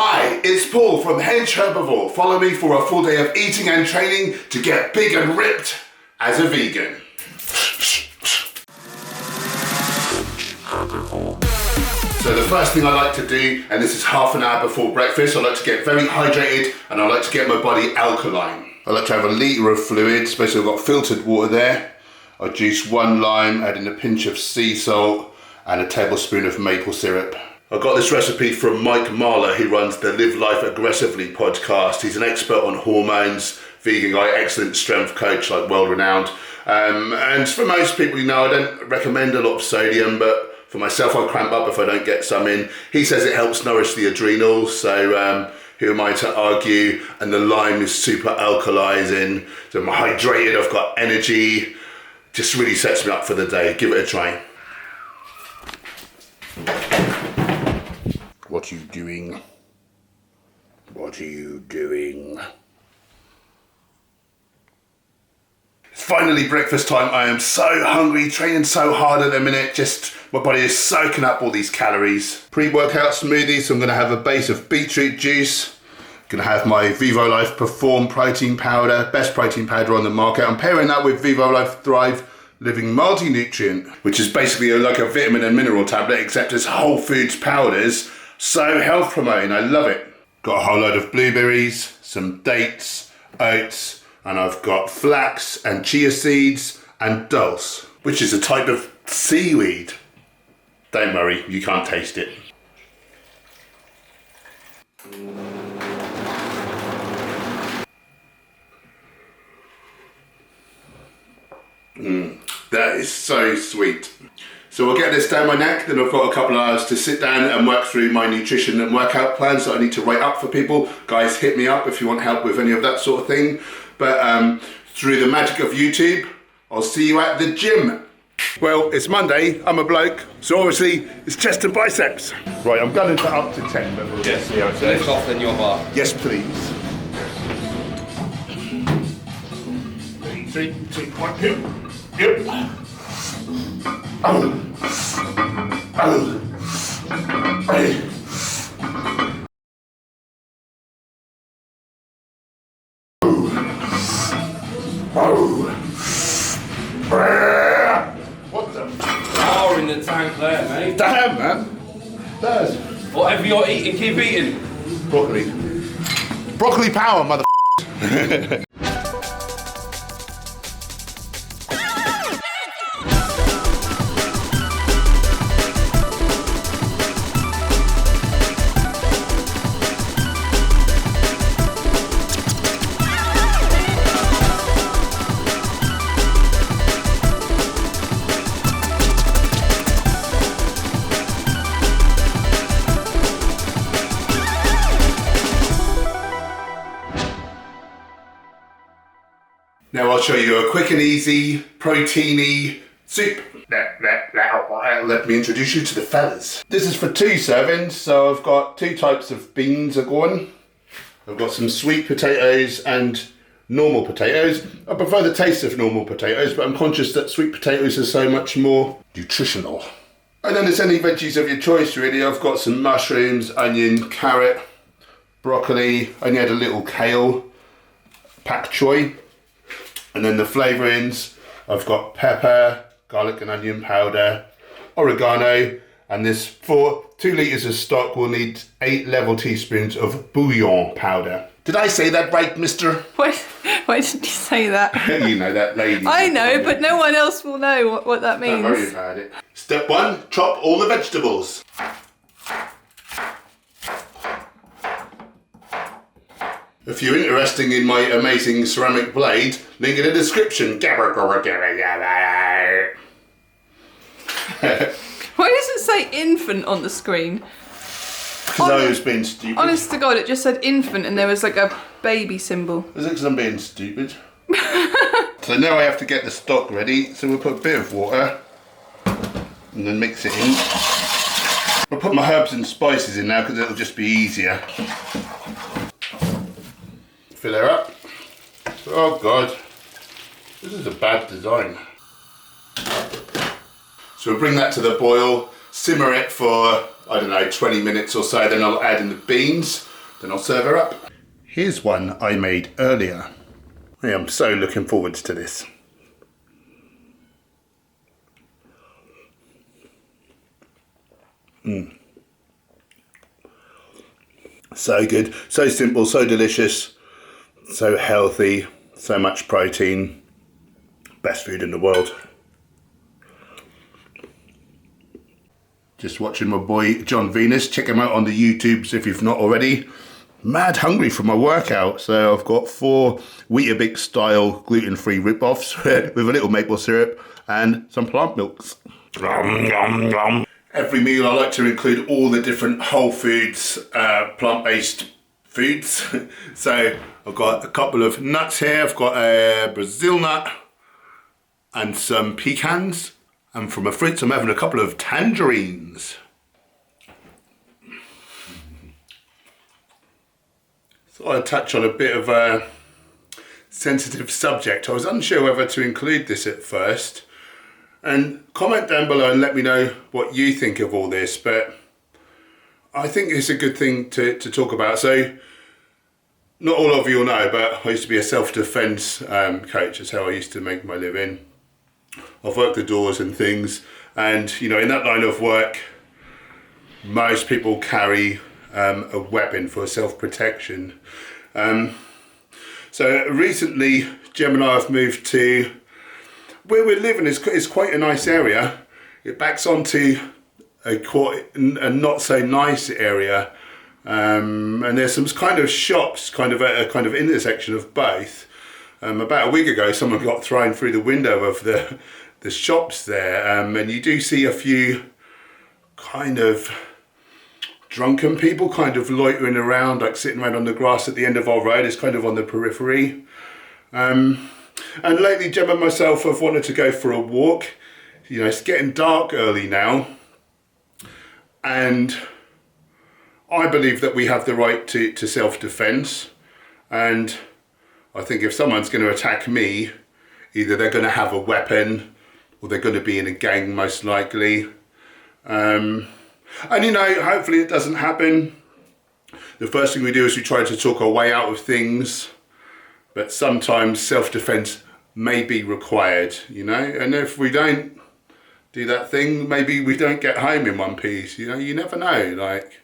Hi, it's Paul from Hench Herbivore. Follow me for a full day of eating and training to get big and ripped as a vegan. So the first thing I like to do, and this is half an hour before breakfast, I like to get very hydrated and I like to get my body alkaline. I like to have a litre of fluid, especially I've got filtered water there. I juice 1 lime, adding a pinch of sea salt and a tablespoon of maple syrup. I got this recipe from Mike Marler, who runs the Live Life Aggressively podcast. He's an expert on hormones, vegan guy, excellent strength coach, like well-renowned. And for most people, you know, I don't recommend a lot of sodium, but for myself, I cramp up if I don't get some in. He says it helps nourish the adrenals, so who am I to argue? And the lime is super alkalizing, so I'm hydrated, I've got energy, just really sets me up for the day. Give it a try. What are you doing? What are you doing? It's finally breakfast time. I am so hungry, training so hard at the minute. Just my body is soaking up all these calories. Pre-workout smoothie, so I'm gonna have a base of beetroot juice. Gonna have my Vivo Life Perform protein powder, best protein powder on the market. I'm pairing that with Vivo Life Thrive Living Multi-Nutrient, which is basically like a vitamin and mineral tablet, except it's whole foods powders. So health promoting, I love it. Got a whole load of blueberries, some dates, oats, and I've got flax and chia seeds and dulse, which is a type of seaweed. Don't worry, you can't taste it. That is so sweet. So we'll get this down my neck, then I've got a couple of hours to sit down and work through my nutrition and workout plans that I need to write up for people. Guys, hit me up if you want help with any of that sort of thing. But through the magic of YouTube, I'll see you at the gym. Well, it's Monday, I'm a bloke, so obviously it's chest and biceps. Right, I'm going to up to 10, but we'll see how it goes. Lift off then your bar. Yes, please. 3, 2, 1, yep. What the Power in the tank there, mate. damn, man? There's Whatever you're eating, keep eating. broccoli. Broccoli power, mother. Now I'll show you a quick and easy, proteiny soup. Let me introduce you to the fellas. This is for 2 servings, so I've got 2 types of beans are going. I've got some sweet potatoes and normal potatoes. I prefer the taste of normal potatoes, but I'm conscious that sweet potatoes are so much more nutritional. And then there's any veggies of your choice really. I've got some mushrooms, onion, carrot, broccoli, I only had a little kale, pak choy. And then the flavourings, I've got pepper, garlic and onion powder, oregano, and this for 2 litres of stock will need 8 level teaspoons of bouillon powder. Did I say that right, mister? Why did you say that? You know that lady. I know, but no one else will know what that means. Don't worry about it. Step 1, chop all the vegetables. If you're interested in my amazing ceramic blade, link in the description. Why does it say infant on the screen? Because I was being stupid. Honest to God, it just said infant and there was like a baby symbol. Is it because I'm being stupid? So now I have to get the stock ready, so we'll put a bit of water and then mix it in. I'll put my herbs and spices in now because it'll just be easier. Fill her up. Oh God, this is a bad design. So we'll bring that to the boil, simmer it for, I don't know, 20 minutes or so, then I'll add in the beans. Then I'll serve her up. Here's one I made earlier. I am so looking forward to this. So good, so simple, so delicious, so healthy, so much protein. Best food in the world. Just watching my boy John Venus. Check him out on the YouTubes if you've not already. Mad hungry for my workout, so I've got 4 Weetabix style gluten-free rip-offs with a little maple syrup and some plant milks. Every meal I like to include all the different whole foods, plant-based foods. So I've got a couple of nuts here. I've got a Brazil nut and some pecans. And from my fruits I'm having a couple of tangerines. Thought I'd touch on a bit of a sensitive subject. I was unsure whether to include this at first. And comment down below and let me know what you think of all this. But I think it's a good thing to talk about. So, not all of you will know, but I used to be a self-defense coach. That's how I used to make my living. I've worked the doors and things. And, you know, in that line of work, most people carry a weapon for self-protection. So recently, Gem and I have moved to where we're living. Is quite a nice area. It backs onto a not so nice area, and there's some kind of shops, kind of a kind of intersection of both. About a week ago, someone got thrown through the window of the shops there, and you do see a few kind of drunken people kind of loitering around, like sitting around on the grass at the end of our road. It's kind of on the periphery. And lately, Gem and myself have wanted to go for a walk. You know, it's getting dark early now. And I believe that we have the right to self-defense. And I think if someone's going to attack me, either they're going to have a weapon or they're going to be in a gang, most likely. And you know, hopefully it doesn't happen. The first thing we do is we try to talk our way out of things, but sometimes self-defense may be required, you know, and if we don't do that thing, maybe we don't get home in one piece, you know, you never know, like,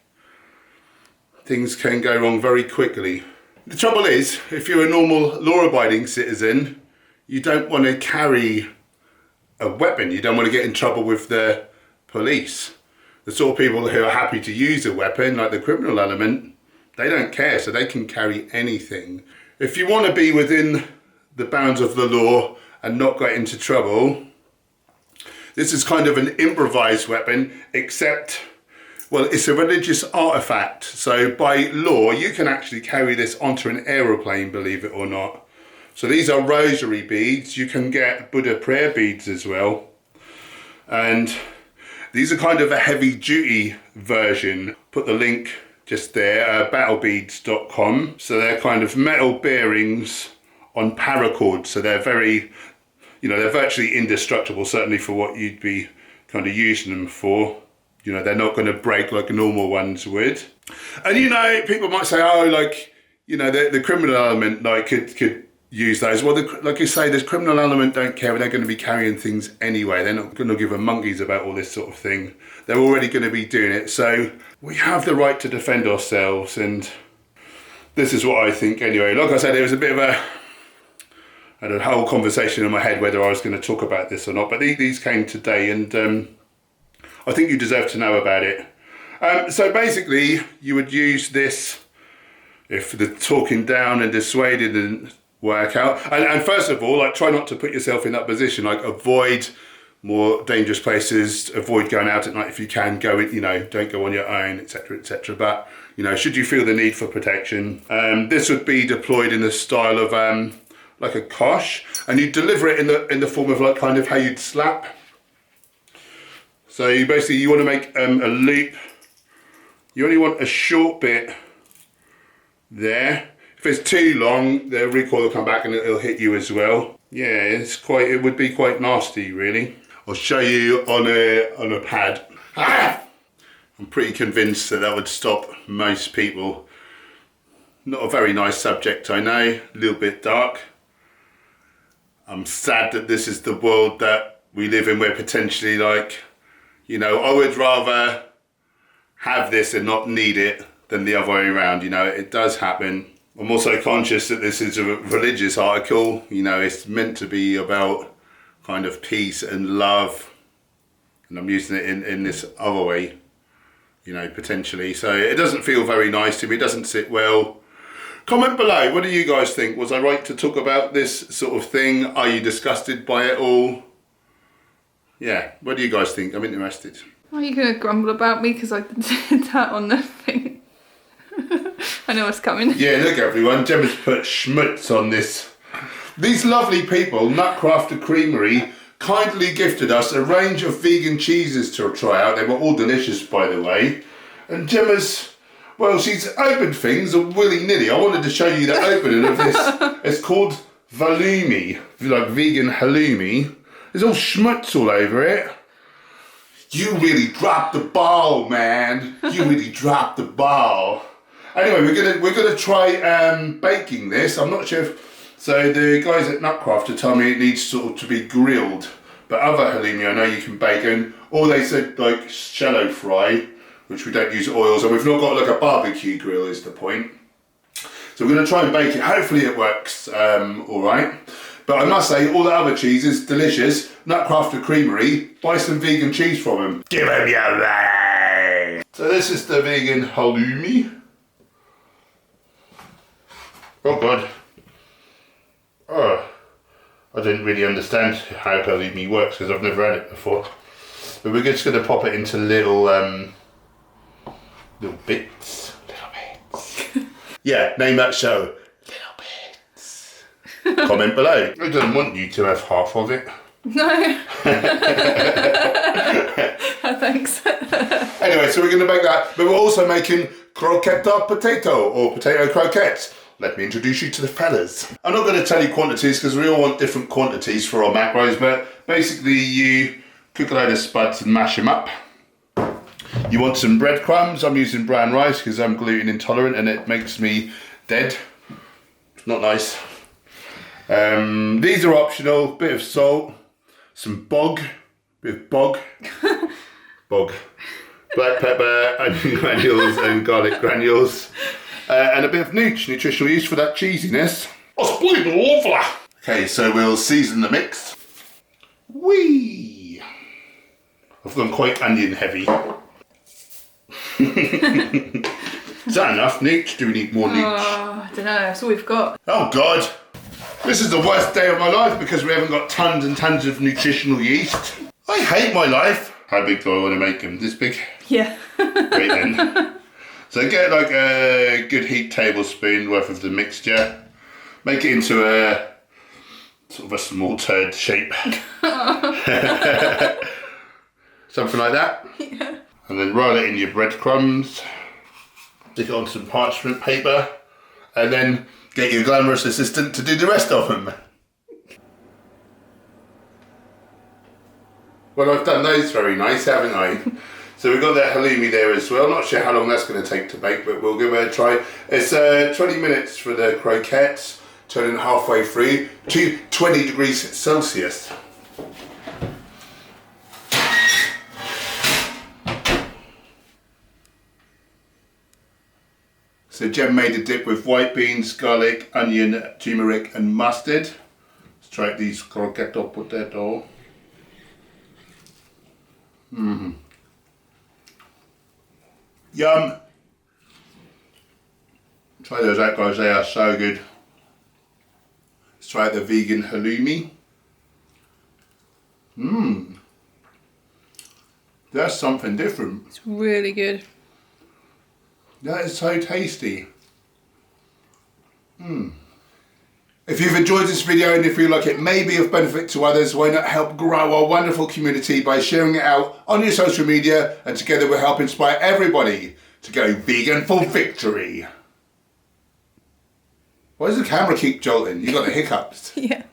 things can go wrong very quickly. The trouble is, if you're a normal law-abiding citizen, you don't want to carry a weapon, you don't want to get in trouble with the police. The sort of people who are happy to use a weapon, like the criminal element, they don't care, so they can carry anything. If you want to be within the bounds of the law and not get into trouble, this is kind of an improvised weapon, except, well, it's a religious artifact. So by law, you can actually carry this onto an aeroplane, believe it or not. So these are rosary beads. You can get Buddha prayer beads as well. And these are kind of a heavy duty version. Put the link just there, battlebeads.com. So they're kind of metal bearings on paracord. So they're very, you know, they're virtually indestructible, certainly for what you'd be kind of using them for. You know, they're not going to break like normal ones would. And, you know, people might say, oh, like, you know, the criminal element, like, could use those. Well, like you say, the criminal element don't care. They're going to be carrying things anyway. They're not going to give a monkeys about all this sort of thing. They're already going to be doing it. So we have the right to defend ourselves. And this is what I think anyway. Like I said, there was a bit of I had a whole conversation in my head whether I was going to talk about this or not. But these came today, and I think you deserve to know about it. So basically, you would use this if the talking down and dissuaded and work out. And first of all, like, try not to put yourself in that position. Like, avoid more dangerous places, avoid going out at night if you can. Go in, you know, don't go on your own, etc., etc. But, you know, should you feel the need for protection, this would be deployed in the style of like a kosh, and you deliver it in the form of like kind of how you'd slap. So you basically, you want to make a loop. You only want a short bit there. If it's too long, the recoil will come back and it'll hit you as well. Yeah, it would be quite nasty, really. I'll show you on a pad. I'm pretty convinced that would stop most people. Not a very nice subject, I know, a little bit dark. I'm sad that this is the world that we live in, where potentially, like, you know, I would rather have this and not need it than the other way around. You know, it does happen. I'm also conscious that this is a religious article. You know, it's meant to be about kind of peace and love, and I'm using it in this other way, you know, potentially. So it doesn't feel very nice to me, it doesn't sit well. Comment below, what do you guys think? Was I right to talk about this sort of thing? Are you disgusted by it all? Yeah, what do you guys think? I'm interested. Are you going to grumble about me because I did that on the thing? I know what's coming. Yeah, look everyone, Gemma's put schmutz on this. These lovely people, Nutcrafter Creamery, kindly gifted us a range of vegan cheeses to try out. They were all delicious, by the way. And Gemma's, well, she's opened things willy-nilly. I wanted to show you the opening of this. It's called halloumi, like vegan halloumi. There's all schmutz all over it. You really dropped the ball, man. You really dropped the ball. Anyway, we're gonna try baking this. I'm not sure if, so the guys at Nutcrafter told me it needs sort of to be grilled, but other halloumi I know you can bake in, or they said like shallow fry, which we don't use oils, and we've not got like a barbecue grill is the point. So we're going to try and bake it. Hopefully it works all right. But I must say, all the other cheeses, delicious. Nutcrafter Creamery, buy some vegan cheese from them. Give them your money. So this is the vegan halloumi. Oh God. Oh, I didn't really understand how halloumi works because I've never had it before. But we're just going to pop it into little bits. Yeah, name that show. Little bits. Comment below. I don't want you to have half of it. No. Thanks. Anyway, so we're going to make that, but we're also making croqueta potato, or potato croquettes. Let me introduce you to the fellas. I'm not going to tell you quantities because we all want different quantities for our macros, but basically you cook a load of spuds and mash them up. You want some breadcrumbs. I'm using brown rice because I'm gluten intolerant and it makes me dead. It's not nice. These are optional. Bit of salt, some bog, black pepper, onion granules and garlic granules, and a bit of nutritional yeast for that cheesiness. Oh, it's bleeding lovely. Okay, so we'll season the mix. Whee! I've gone quite onion heavy. Is that enough nooch? Do we need more nooch? I don't know, that's all we've got. Oh God! This is the worst day of my life because we haven't got tons and tons of nutritional yeast. I hate my life. How big do I want to make them? This big? Yeah. Great then. So get like a good heaped tablespoon worth of the mixture. Make it into a sort of a small turd shape. Something like that. Yeah. And then roll it in your breadcrumbs. Stick it on some parchment paper. And then get your glamorous assistant to do the rest of them. Well, I've done those very nice, haven't I? So we've got that halloumi there as well. Not sure how long that's going to take to bake, but we'll give it a try. It's 20 minutes for the croquettes, turning halfway through to 20 degrees Celsius. So Jem made a dip with white beans, garlic, onion, turmeric and mustard. Let's try these croqueta potato. Yum. Try those out guys, they are so good. Let's try the vegan halloumi. That's something different. It's really good. That is so tasty. If you've enjoyed this video and you feel like it may be of benefit to others, why not help grow our wonderful community by sharing it out on your social media, and together we'll help inspire everybody to go vegan for victory. Why does the camera keep jolting? You got the hiccups. Yeah.